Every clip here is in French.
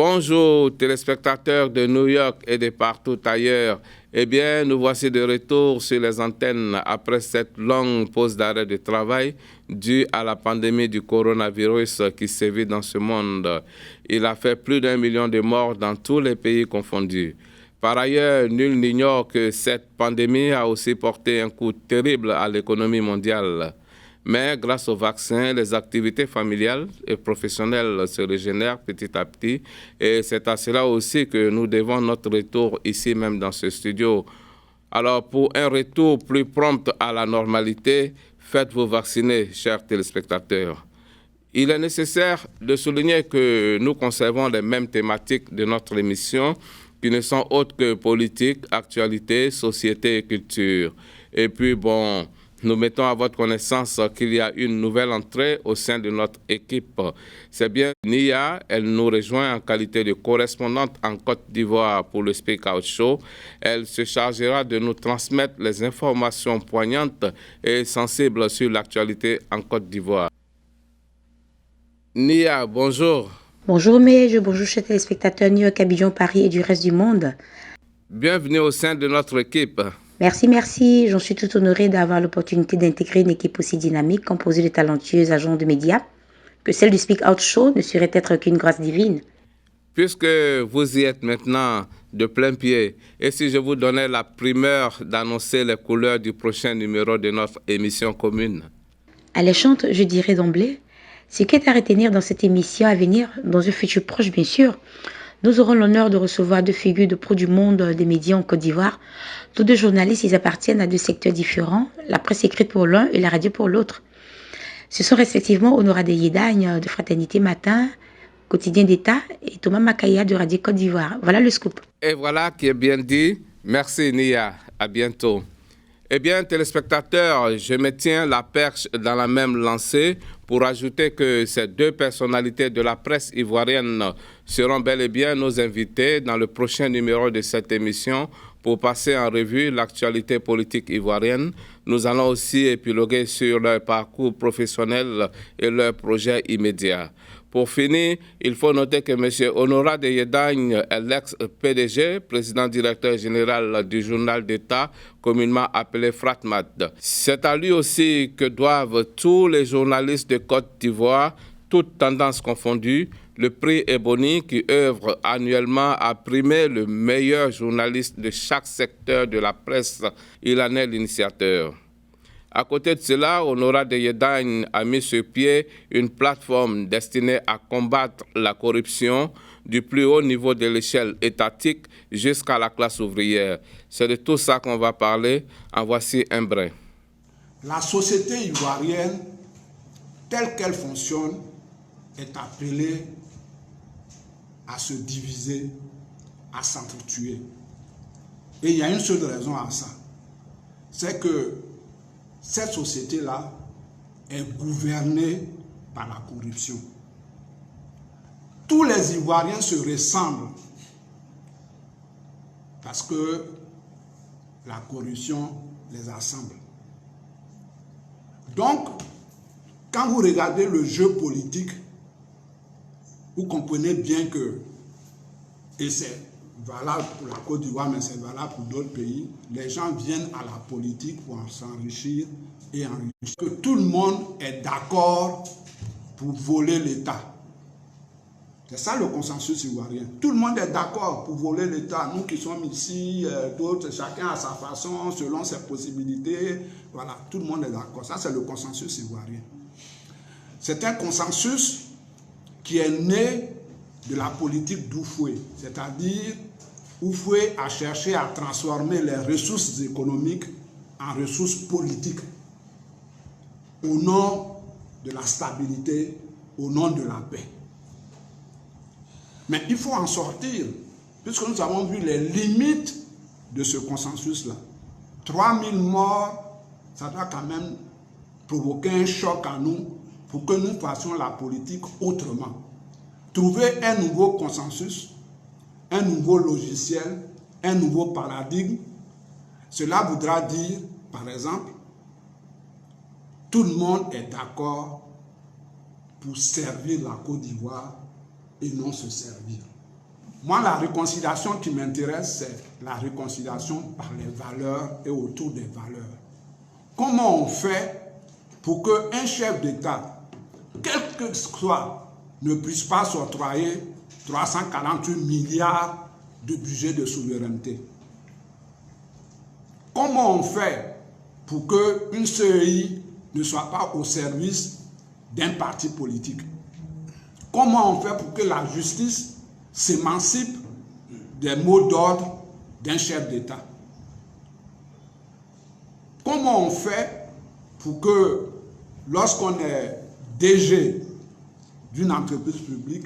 Bonjour téléspectateurs de New York et de partout ailleurs. Eh bien, nous voici de retour sur les antennes après cette longue pause d'arrêt de travail due à la pandémie du coronavirus qui sévit dans ce monde. Il a fait plus d'1 million de morts dans tous les pays confondus. Par ailleurs, nul n'ignore que cette pandémie a aussi porté un coup terrible à l'économie mondiale. Mais grâce au vaccin, les activités familiales et professionnelles se régénèrent petit à petit. Et c'est à cela aussi que nous devons notre retour ici même dans ce studio. Alors pour un retour plus prompt à la normalité, faites-vous vacciner, chers téléspectateurs. Il est nécessaire de souligner que nous conservons les mêmes thématiques de notre émission qui ne sont autres que politique, actualité, société et culture. Et puis bon, nous mettons à votre connaissance qu'il y a une nouvelle entrée au sein de notre équipe. C'est bien Nia, elle nous rejoint en qualité de correspondante en Côte d'Ivoire pour le Speak Out Show. Elle se chargera de nous transmettre les informations poignantes et sensibles sur l'actualité en Côte d'Ivoire. Nia, bonjour. Bonjour Mej, bonjour chers téléspectateurs New York, Abidjan, Paris et du reste du monde. Bienvenue au sein de notre équipe. Merci. J'en suis tout honorée d'avoir l'opportunité d'intégrer une équipe aussi dynamique, composée de talentueux agents de médias, que celle du Speak Out Show ne saurait être qu'une grâce divine. Puisque vous y êtes maintenant de plein pied, et si je vous donnais la primeur d'annoncer les couleurs du prochain numéro de notre émission commune? Alléchante, je dirais d'emblée, ce qui est à retenir dans cette émission à venir, dans un futur proche bien sûr, nous aurons l'honneur de recevoir deux figures de proue du monde des médias en Côte d'Ivoire. Tous deux journalistes, ils appartiennent à deux secteurs différents, la presse écrite pour l'un et la radio pour l'autre. Ce sont respectivement Honora de Yedagne de Fraternité Matin, Quotidien d'État, et Thomas Makaya de Radio Côte d'Ivoire. Voilà le scoop. Et voilà qui est bien dit. Merci Nia, à bientôt. Eh bien, téléspectateurs, je me tiens la perche dans la même lancée pour ajouter que ces deux personnalités de la presse ivoirienne seront bel et bien nos invités dans le prochain numéro de cette émission pour passer en revue l'actualité politique ivoirienne. Nous allons aussi épiloguer sur leur parcours professionnel et leurs projets immédiats. Pour finir, il faut noter que M. Honora de Yedagne est l'ex-PDG, président directeur général du journal d'État, communément appelé Fratmad. C'est à lui aussi que doivent tous les journalistes de Côte d'Ivoire, toutes tendances confondues, le prix Ebony qui œuvre annuellement à primer le meilleur journaliste de chaque secteur de la presse. Il en est l'initiateur. À côté de cela, Honora de Yedagne a mis sur pied une plateforme destinée à combattre la corruption du plus haut niveau de l'échelle étatique jusqu'à la classe ouvrière. C'est de tout ça qu'on va parler. En voici un brin. La société ivoirienne, telle qu'elle fonctionne, est appelée à se diviser, à s'entretuer. Et il y a une seule raison à ça. C'est que cette société-là est gouvernée par la corruption. Tous les Ivoiriens se ressemblent parce que la corruption les assemble. Donc, quand vous regardez le jeu politique, vous comprenez bien que, et c'est valable pour la Côte d'Ivoire, mais c'est valable pour d'autres pays, les gens viennent à la politique pour s'enrichir et enrichir. Que tout le monde est d'accord pour voler l'État. C'est ça le consensus ivoirien. Tout le monde est d'accord pour voler l'État. Nous qui sommes ici, d'autres, chacun à sa façon, selon ses possibilités. Voilà, tout le monde est d'accord. Ça, c'est le consensus ivoirien. C'est un consensus qui est né de la politique d'Oufoué, c'est-à-dire Oufoué a cherché à transformer les ressources économiques en ressources politiques au nom de la stabilité, au nom de la paix. Mais il faut en sortir, puisque nous avons vu les limites de ce consensus-là. 3000 morts, ça doit quand même provoquer un choc à nous pour que nous fassions la politique autrement. Trouver un nouveau consensus, un nouveau logiciel, un nouveau paradigme, cela voudra dire, par exemple, tout le monde est d'accord pour servir la Côte d'Ivoire et non se servir. Moi, la réconciliation qui m'intéresse, c'est la réconciliation par les valeurs et autour des valeurs. Comment on fait pour qu'un chef d'État, quel que soit, ne puisse pas s'octroyer 348 milliards de budget de souveraineté? Comment on fait pour qu'une CEI ne soit pas au service d'un parti politique? Comment on fait pour que la justice s'émancipe des mots d'ordre d'un chef d'État? Comment on fait pour que, lorsqu'on est DG d'une entreprise publique,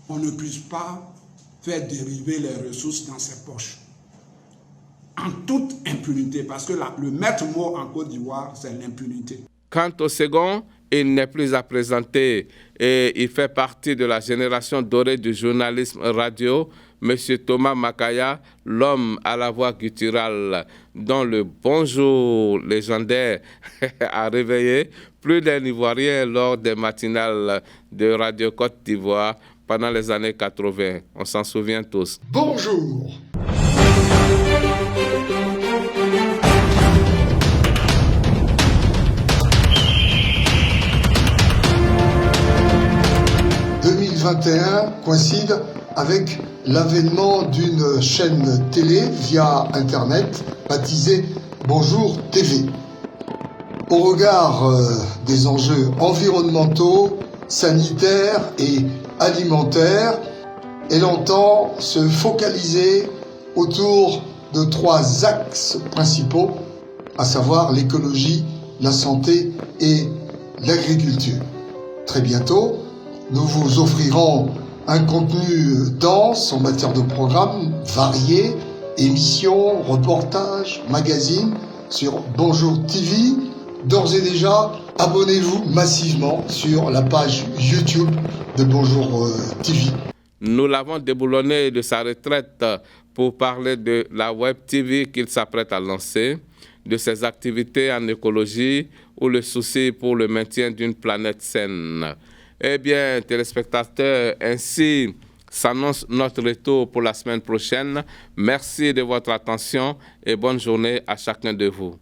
on ne puisse pas faire dériver les ressources dans ses poches en toute impunité? Parce que le maître mot en Côte d'Ivoire, c'est l'impunité. Quant au second, il n'est plus à présenter et il fait partie de la génération dorée du journalisme radio, M. Thomas Makaya, l'homme à la voix gutturale, dont le bonjour légendaire a réveillé plus d'un Ivoirien lors des matinales de Radio Côte d'Ivoire pendant les années 80. On s'en souvient tous. Bonjour. « 2021 coïncide avec l'avènement d'une chaîne télé via Internet baptisée Bonjour TV. Au regard des enjeux environnementaux, sanitaires et alimentaires, elle entend se focaliser autour de 3 axes principaux, à savoir l'écologie, la santé et l'agriculture. Très bientôt, nous vous offrirons un contenu dense en matière de programmes variés, émissions, reportages, magazines sur Bonjour TV. D'ores et déjà, abonnez-vous massivement sur la page YouTube de Bonjour TV. Nous l'avons déboulonné de sa retraite pour parler de la Web TV qu'il s'apprête à lancer, de ses activités en écologie ou le souci pour le maintien d'une planète saine. Eh bien, téléspectateurs, ainsi s'annonce notre retour pour la semaine prochaine. Merci de votre attention et bonne journée à chacun de vous.